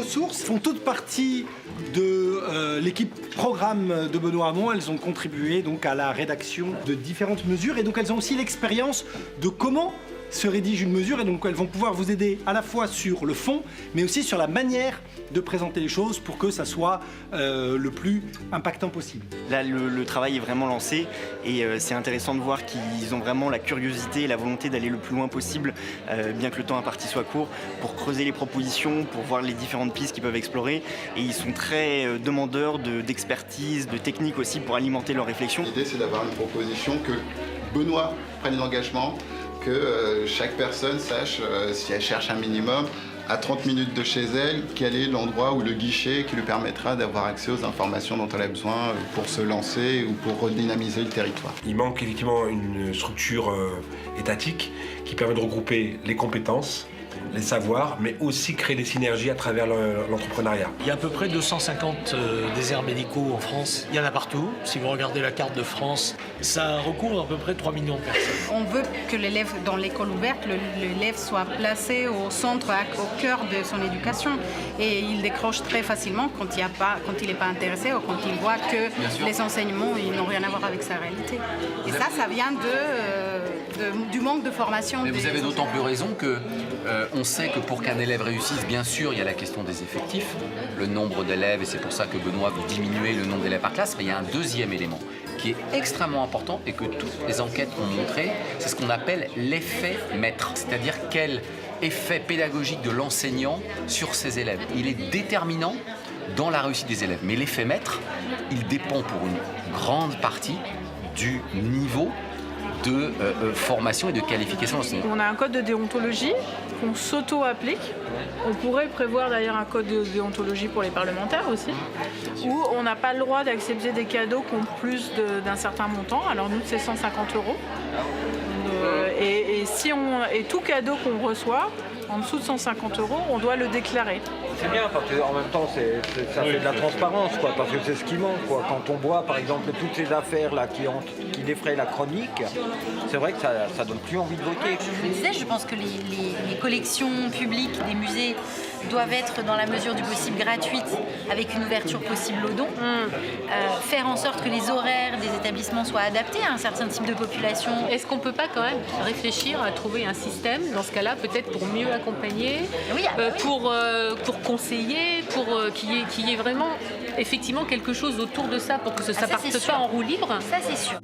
ressources font toutes partie de l'équipe programme de Benoît Hamon. Elles ont contribué donc à la rédaction de différentes mesures et donc elles ont aussi l'expérience de comment se rédige une mesure et donc elles vont pouvoir vous aider à la fois sur le fond mais aussi sur la manière de présenter les choses pour que ça soit le plus impactant possible. Là le travail est vraiment lancé et c'est intéressant de voir qu'ils ont vraiment la curiosité et la volonté d'aller le plus loin possible, bien que le temps imparti soit court, pour creuser les propositions, pour voir les différentes pistes qu'ils peuvent explorer et ils sont très demandeurs d'expertise, de technique aussi pour alimenter leur réflexion. L'idée c'est d'avoir une proposition que Benoît prenne l'engagement, que chaque personne sache, si elle cherche un minimum, à 30 minutes de chez elle, quel est l'endroit ou le guichet qui lui permettra d'avoir accès aux informations dont elle a besoin pour se lancer ou pour redynamiser le territoire. Il manque effectivement une structure étatique qui permet de regrouper les compétences, les savoirs, mais aussi créer des synergies à travers l'entrepreneuriat. Il y a à peu près 250 déserts médicaux en France. Il y en a partout. Si vous regardez la carte de France, ça recouvre à peu près 3 millions de personnes. On veut que l'élève, dans l'école ouverte, l'élève soit placé au centre, au cœur de son éducation. Et il décroche très facilement quand il n'est pas intéressé ou quand il voit que les enseignements n'ont rien à voir avec sa réalité. Et ça vient du manque de formation. Mais vous avez d'autant plus raison que on sait que pour qu'un élève réussisse, bien sûr, il y a la question des effectifs, le nombre d'élèves, et c'est pour ça que Benoît veut diminuer le nombre d'élèves par classe, mais il y a un deuxième élément qui est extrêmement important et que toutes les enquêtes ont montré, c'est ce qu'on appelle l'effet maître, c'est-à-dire quel effet pédagogique de l'enseignant sur ses élèves. Il est déterminant dans la réussite des élèves, mais l'effet maître, il dépend pour une grande partie du niveau de formation et de qualification d'enseignant. On a un code de déontologie qu'on s'auto-applique. On pourrait prévoir d'ailleurs un code de déontologie pour les parlementaires aussi, où on n'a pas le droit d'accepter des cadeaux qui ont plus d'un certain montant. Alors nous, c'est 150 €. Et tout cadeau qu'on reçoit, en dessous de 150 €, on doit le déclarer. C'est bien parce qu'en même temps, ça fait de la transparence, quoi, parce que c'est ce qui manque, quoi. Quand on voit, par exemple, toutes ces affaires-là qui défrayent la chronique, c'est vrai que ça donne plus envie de voter. Je le disais, je pense que les collections publiques des musées doivent être, dans la mesure du possible, gratuites, avec une ouverture possible aux dons. Faire en sorte que les horaires des établissements soient adaptés à un certain type de population. Est-ce qu'on ne peut pas quand même réfléchir à trouver un système, dans ce cas-là, peut-être pour mieux accompagner, pour conseiller, pour qu'il y ait vraiment effectivement quelque chose autour de ça, pour que ça ne parte pas en roue libre? Ça, c'est sûr.